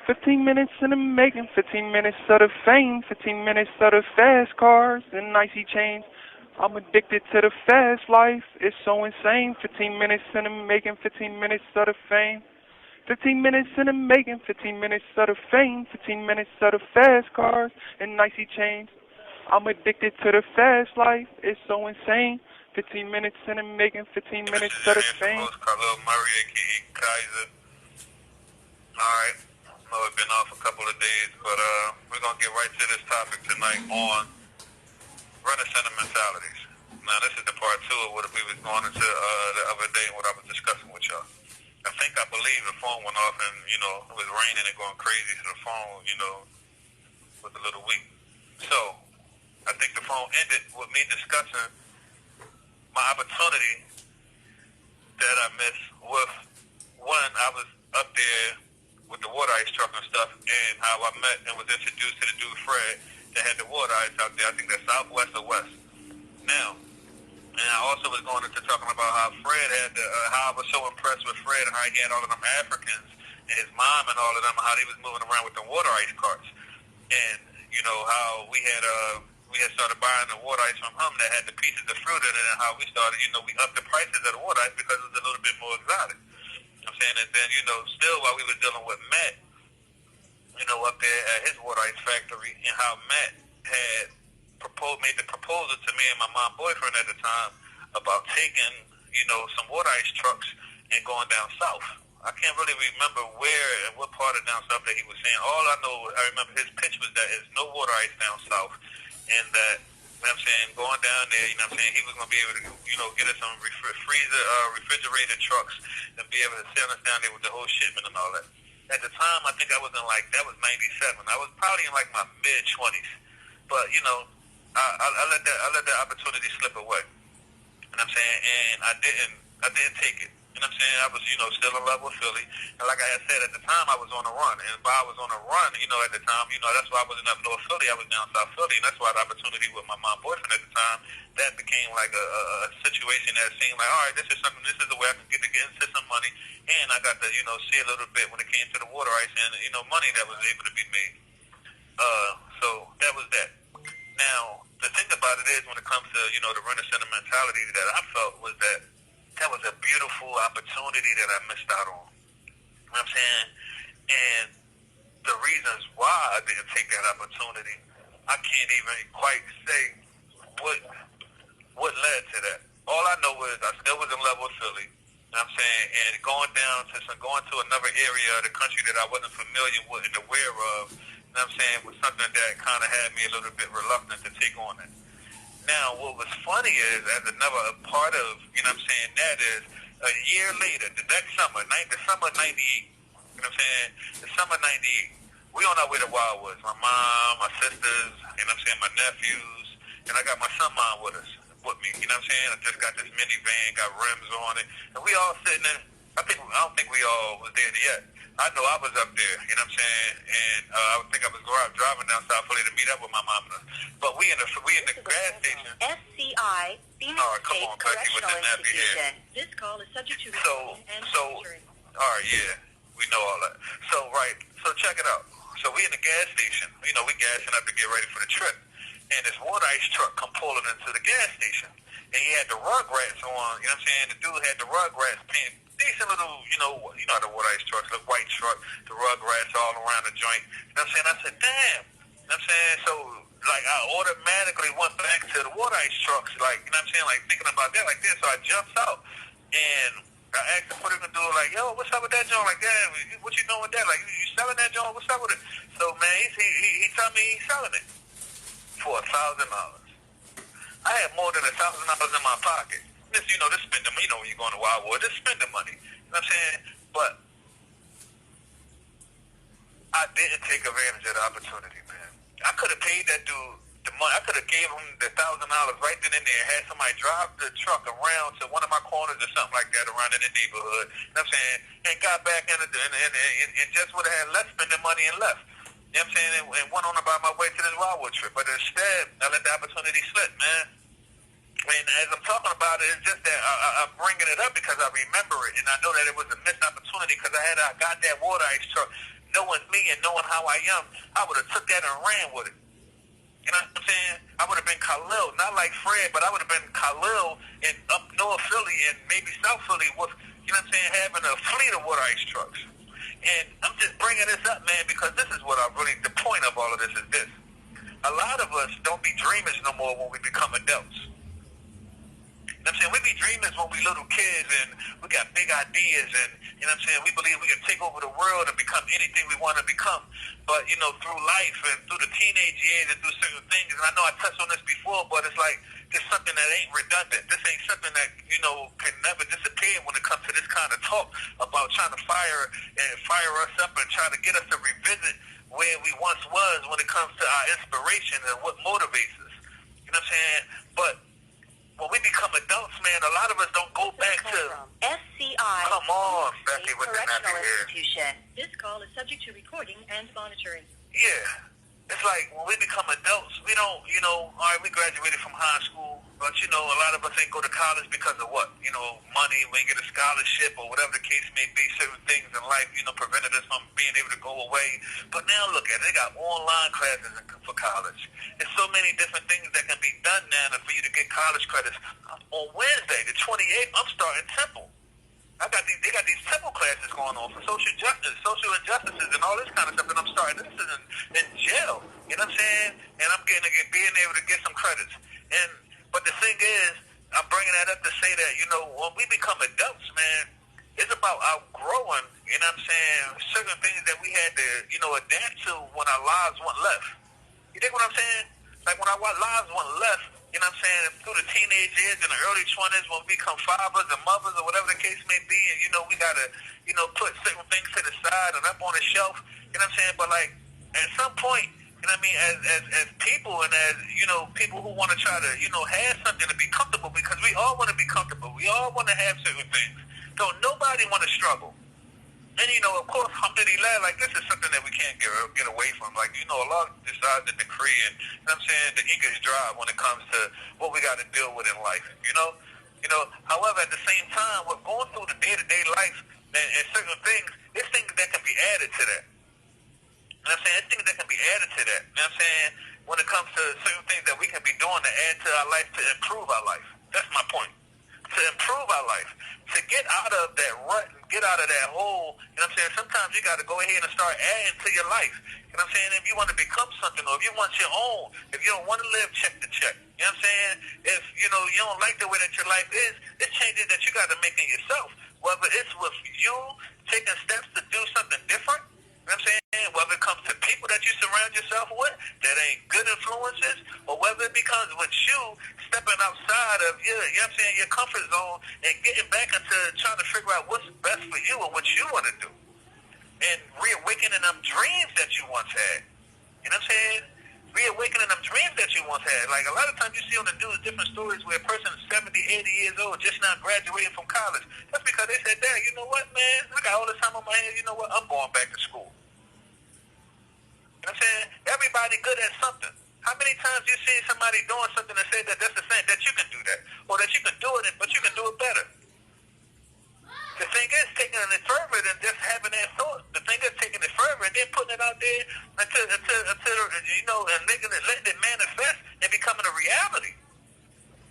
15 minutes in the making, 15 minutes of the fame, 15 minutes of the fast cars and icy chains. I'm addicted to the fast life, it's so insane. 15 minutes in the making, 15 minutes of the fame. 15 minutes in the making, 15 minutes of the fame, 15 minutes of the fast cars and icy chains. I'm addicted to the fast life, it's so insane. 15 minutes in the making, 15 minutes of the fame. Khalil Murray, a.k.a. Kaiser. Alright, I know it's been off a couple of days, but we're going to get right to this topic tonight on running sentimentalities. Now, this is the part two of what we was going into the other day and what I was discussing with y'all. I believe the phone went off and, it was raining and going crazy, so the phone, was a little weak. So, I think the phone ended with me discussing my opportunity that I missed with when I was up there with the water ice truck and stuff, and how I met and was introduced to the dude Fred that had the water ice out there. I think that's Southwest or West. Now, and I also was going into talking about how Fred had how I was so impressed with Fred and how he had all of them Africans and his mom and all of them, how they was moving around with the water ice carts, and how we had started buying the water ice from him that had the pieces of fruit in it, and how we started, we upped the prices of the water ice because it was a little bit more exotic. I'm saying, and then, still while we were dealing with Matt, up there at his water ice factory, and how Matt had made the proposal to me and my mom boyfriend at the time about taking, some water ice trucks and going down south. I can't really remember where and what part of down south that he was saying. All I remember his pitch was that there's no water ice down south, and that, going down there, he was going to be able to, get us some refrigerated trucks and be able to send us down there with the whole shipment and all that. At the time, I think I was in that was 97. I was probably in my mid-20s. But, I let that opportunity slip away. And I didn't take it. I was, still in love with Philly. And like I had said, at the time, I was on a run. And while I was on a run, at the time, that's why I wasn't up North Philly. I was down South Philly. And that's why the opportunity with my mom boyfriend at the time, that became like a situation that seemed like, all right, this is the way I can get into some money. And I got to, see a little bit when it came to the water ice and, money that was able to be made. So that was that. Now, the thing about it is when it comes to, the running sentimentality that I felt was that was a beautiful opportunity that I missed out on. You know what I'm saying? And the reasons why I didn't take that opportunity, I can't even quite say what led to that. All I know is I still was in love with Philly. You know what I'm saying? And going to another area of the country that I wasn't familiar with and aware of, you know what I'm saying, was something that kind of had me a little bit reluctant to take on it. Now, what was funny is, as another part of, that is, a year later, the next summer, the summer of 98, the summer of 98, we on our way to Wildwoods. My mom, my sisters, my nephews, and I got my son mom with me, I just got this minivan, got rims on it, and we all sitting there. I don't think we all was there yet. I know I was up there, and I think I was driving down South Philly to meet up with my mom. But we in the gas station. SCI, Phoenix State Correctional Institution. This call is subject to all right, yeah, we know all that. So check it out. So we in the gas station, we gassing up to get ready for the trip, and this water ice truck come pulling into the gas station, and he had the Rugrats on. The dude had the Rugrats paint. Decent little, how the water ice trucks, the white truck, the Rugrats all around the joint. I said, damn. So, I automatically went back to the water ice trucks, thinking about that like this. So I jumped out, and I asked him what he could do, yo, what's up with that joint? What you doing with that? You selling that joint? What's up with it? So, man, he told me he's selling it for $1,000. I had more than $1,000 in my pocket. This spending money, when you're going to Wildwood, this spending money. You know what I'm saying? But I didn't take advantage of the opportunity, man. I could have paid that dude the money. I could have gave him the $1,000 right then and there, had somebody drive the truck around to one of my corners or something like that around in the neighborhood, you know what I'm saying, and got back in and just would have had less spending money and left. You know what I'm saying? And went on about my way to this Wildwood trip. But instead, I let the opportunity slip, man. And as I'm talking about it, it's just that I'm bringing it up because I remember it, and I know that it was a missed opportunity because I got that water ice truck knowing me and how I am, I would have took that and ran with it. You know what I'm saying? I would have been Khalil, not like Fred, but I would have been Khalil in up North Philly and maybe South Philly with, you know what I'm saying, having a fleet of water ice trucks. And I'm just bringing this up, man, because this is what the point of all of this is this. A lot of us don't be dreamers no more when we become adults. You know what I'm saying? We be dreamers when we little kids and we got big ideas and, you know what I'm saying, we believe we can take over the world and become anything we want to become. But, you know, through life and through the teenage years and through certain things, and I know I touched on this before, but it's like it's something that ain't redundant. This ain't something that, you know, can never disappear when it comes to this kind of talk about trying to fire us up and trying to get us to revisit where we once was when it comes to our inspiration and what motivates us. You know what I'm saying? But when we become adults, man, a lot of us don't go back to SCI. Come on, Becky, with the Correctional here. Institution. This call is subject to recording and monitoring. Yeah. It's like when we become adults, we don't, you know, all right, we graduated from high school, but, you know, a lot of us ain't go to college because of what? You know, money, we ain't get a scholarship or whatever the case may be. Certain things in life, you know, prevented us from being able to go away. But now look at it. They got online classes for college. There's so many different things that can be done now for you to get college credits. On Wednesday, the 28th, I'm starting Temple. They got these Temple classes going on for social justice, social injustices, and all this kind of stuff. And I'm starting. This is in jail. You know what I'm saying? And I'm being able to get some credits. But the thing is, I'm bringing that up to say that, you know, when we become adults, man, it's about outgrowing. You know what I'm saying? Certain things that we had to, you know, adapt to when our lives went left. You think what I'm saying? Like when our lives went left. You know what I'm saying, through the teenage years and the early 20s when we become fathers and mothers or whatever the case may be, and, you know, we got to, you know, put certain things to the side and up on the shelf, you know what I'm saying, but, like, at some point, you know what I mean, as people and as, you know, people who want to try to, you know, have something to be comfortable, because we all want to be comfortable. We all want to have certain things. Don't nobody want to struggle. And, you know, of course, alhamdulillah, like, this is something that we can't get away from. Like, you know, Allah decides to decree, and, you know what I'm saying, the ink is dry when it comes to what we got to deal with in life, you know? However, at the same time, we're going through the day-to-day life and certain things, there's things that can be added to that. You know what I'm saying? There's things that can be added to that. You know what I'm saying? When it comes to certain things that we can be doing to add to our life, to improve our life. That's my point. To improve our life. To get out of that rut and get out of that hole, you know what I'm saying? Sometimes you got to go ahead and start adding to your life. You know what I'm saying? If you want to become something, or if you want your own, if you don't want to live check to check, you know what I'm saying? If, you know, you don't like the way that your life is, it's changes that you got to make in yourself. Whether it's with you taking steps to do something different, you know what I'm saying? Whether it comes to people that you surround yourself with that ain't good influences, or whether it becomes with you stepping outside of your, you know what I'm saying, your comfort zone and getting back into trying to figure out what's best for you and what you want to do. And reawakening them dreams that you once had. You know what I'm saying? Reawakening them dreams that you once had. Like, a lot of times you see on the news different stories where a person is 70, 80 years old, just not graduating from college. That's because they said, Dad, you know what, man? I got all this time on my hands. You know what? I'm going back to school. You know what I'm saying? Everybody good at something. How many times you see somebody doing something and say that that's the same, that you can do that, or that you can do it, but you can do it better? The thing is taking it further than just having that thought. The thing is taking it further and then putting it out there until you know, and letting it manifest and becoming a reality.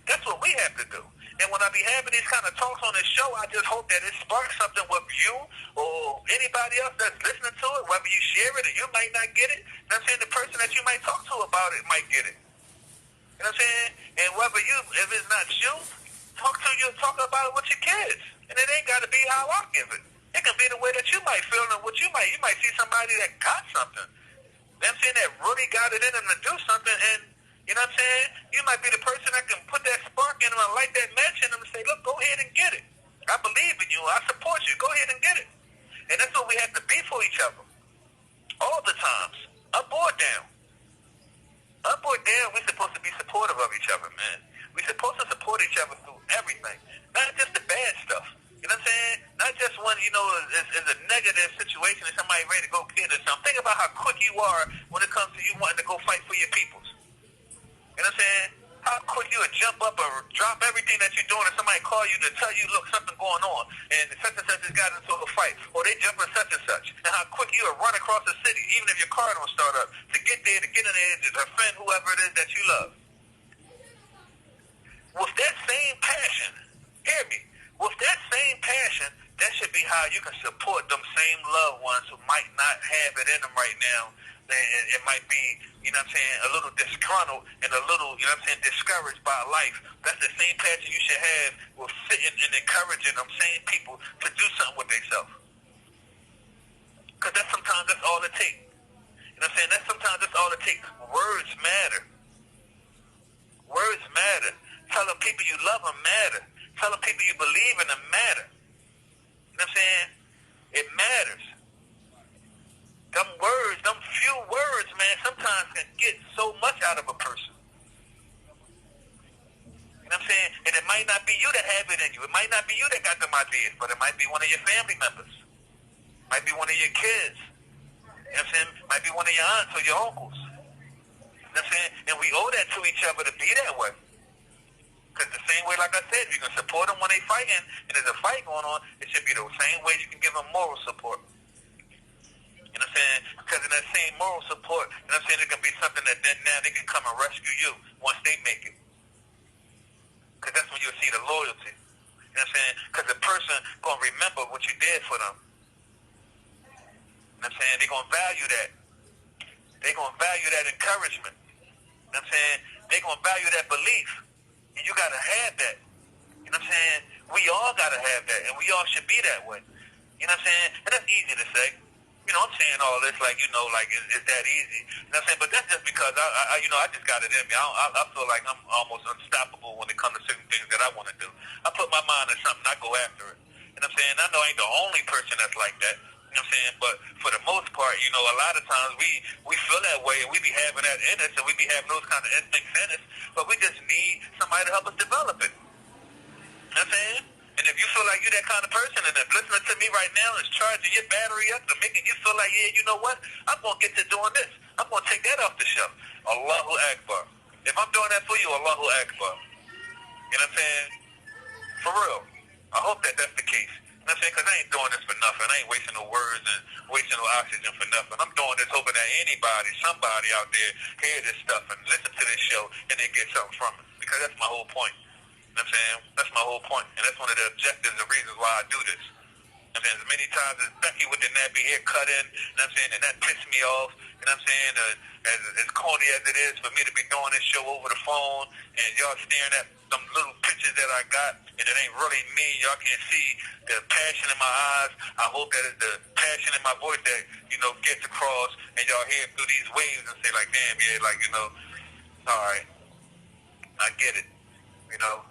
That's what we have to do. And when I be having these kind of talks on this show, I just hope that it sparks something with you or anybody else that's listening to it, whether you share it or you might not get it. You know what I'm saying? The person that you might talk to about it might get it. You know what I'm saying? And whether if it's not you, talk about it with your kids. And it ain't got to be how I give it. It can be the way that you might feel and what you might see somebody that got something. You know what I'm saying? That really got it in them to do something, and you know what I'm saying? You might be the person that can put that spark in them and light that match in them and say, look, go ahead and get it. I believe in you. I support you. Go ahead and get it. And that's what we have to be for each other. All the times. Up or down. Up or down, we're supposed to be supportive of each other, man. We're supposed to support each other through everything. Not just the bad stuff. You know what I'm saying? Not just when, you know, it's a negative situation and somebody ready to go kill or something. Think about how quick you are when it comes to you wanting to go fight for your peoples. You know what I'm saying? How quick you would jump up or drop everything that you're doing and somebody call you to tell you, look, something going on, and such and such has got into a fight, or they jump in such and such, and how quick you would run across the city, even if your car don't start up, to get there, to get in there, to defend whoever it is that you love. With that same passion, hear me, with that same passion, that should be how you can support them same loved ones who might not have it in them right now. It might be, you know what I'm saying, a little disgruntled and a little, you know what I'm saying, discouraged by life. That's the same passion you should have with sitting and encouraging them same people to do something with themselves. Because sometimes that's all it takes. You know what I'm saying? Sometimes that's all it takes. Words matter. Words matter. Telling people you love them matter. Telling people you believe in them matter. You know what I'm saying? It matters. Them words, them few words, man, sometimes can get so much out of a person. You know what I'm saying? And it might not be you that have it in you. It might not be you that got them ideas, but it might be one of your family members. It might be one of your kids. You know what I'm saying? It might be one of your aunts or your uncles. You know what I'm saying? And we owe that to each other to be that way. Because the same way, like I said, you can support them when they fighting, and there's a fight going on, it should be the same way you can give them moral support. You know what I'm saying? Because in that same moral support, you know what I'm saying, it can be something that then now they can come and rescue you once they make it. Because that's when you'll see the loyalty. You know what I'm saying? Because the person going to remember what you did for them. You know what I'm saying? They're going to value that. They're going to value that encouragement. You know what I'm saying? They're going to value that belief. And you got to have that. You know what I'm saying? We all got to have that. And we all should be that way. You know what I'm saying? And that's easy to say. You know, I'm saying all this like, you know, like it's that easy. You know what I'm saying? But that's just because, I you know, I just got it in me. I feel like I'm almost unstoppable when it comes to certain things that I want to do. I put my mind on something, I go after it. You know what I'm saying? I know I ain't the only person that's like that. You know what I'm saying? But for the most part, you know, a lot of times we feel that way and we be having that in us and we be having those kind of instincts in us. But we just need somebody to help us develop it. You know what I'm saying? And if you feel like you're that kind of person and if listening to me right now is charging your battery up to making you feel like, yeah, you know what? I'm going to get to doing this. I'm going to take that off the shelf. Allahu Akbar. If I'm doing that for you, Allahu Akbar. You know what I'm saying? For real. I hope that that's the case. You know what I'm saying? Because I ain't doing this for nothing. I ain't wasting no words and wasting no oxygen for nothing. I'm doing this hoping that anybody, somebody out there hear this stuff and listen to this show and they get something from it. Because that's my whole point. You know what I'm saying? That's my whole point. And that's one of the objectives and reasons why I do this. You know what I'm saying? As many times as Becky with the nappy hair cut in, you know what I'm saying? And that pissed me off. You know what I'm saying? As corny as it is for me to be doing this show over the phone and y'all staring at some little pictures that I got and it ain't really me. Y'all can't see the passion in my eyes. I hope that it's the passion in my voice that, you know, gets across and y'all hear through these waves and say like, damn, yeah, like, you know, all right, I get it. You know,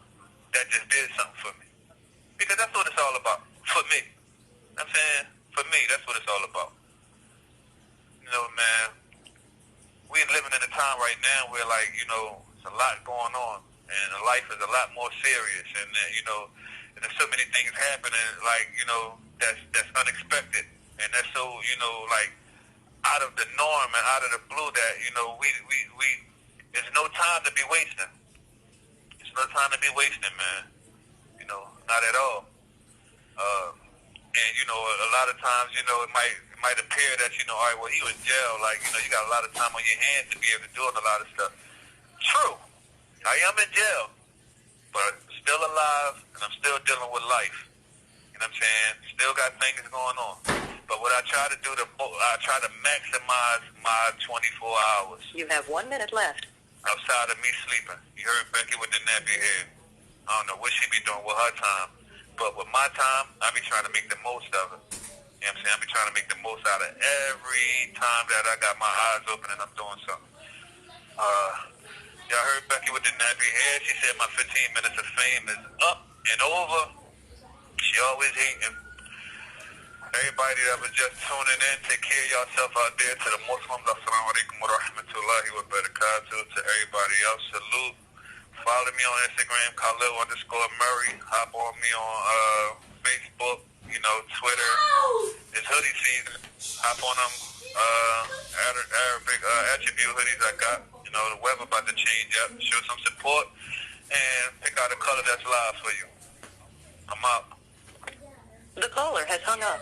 that just did something for me. Because that's what it's all about. For me. You know what I'm saying? For me, that's what it's all about. You know, man, we're living in a time right now where, like, you know, there's a lot going on. And life is a lot more serious. And, you know, and there's so many things happening, like, you know, that's unexpected. And that's so, you know, like, out of the norm and out of the blue that, you know, we there's no time to be wasting. There's no time to be wasting, man. You know, not at all. And, you know, a lot of times, you know, it might appear that, you know, all right, well, he was in jail. Like, you know, you got a lot of time on your hands to be able to do a lot of stuff. True. I am in jail, but still alive, and I'm still dealing with life. You know what I'm saying? Still got things going on. But what I try to do, I try to maximize my 24 hours. You have 1 minute left. Outside of me sleeping. You heard Becky with the nappy hair. I don't know what she be doing with her time. But with my time, I be trying to make the most of it. You know what I'm saying? I be trying to make the most out of every time that I got my eyes open and I'm doing something. Y'all heard Becky with the nappy hair. She said my 15 minutes of fame is up and over. She always hating. Everybody that was just tuning in, take care of yourself out there. To the Muslims, assalamu alaikum wa rahmatullahi wa barakatuh. To everybody else, salute. Follow me on Instagram, Khalil_Murray. Hop on me on Facebook, you know, Twitter. It's hoodie season. Hop on them Arabic attribute hoodies I got. You know, the weather about to change up. Show some support and pick out a color that's live for you. I'm out. The caller has hung up.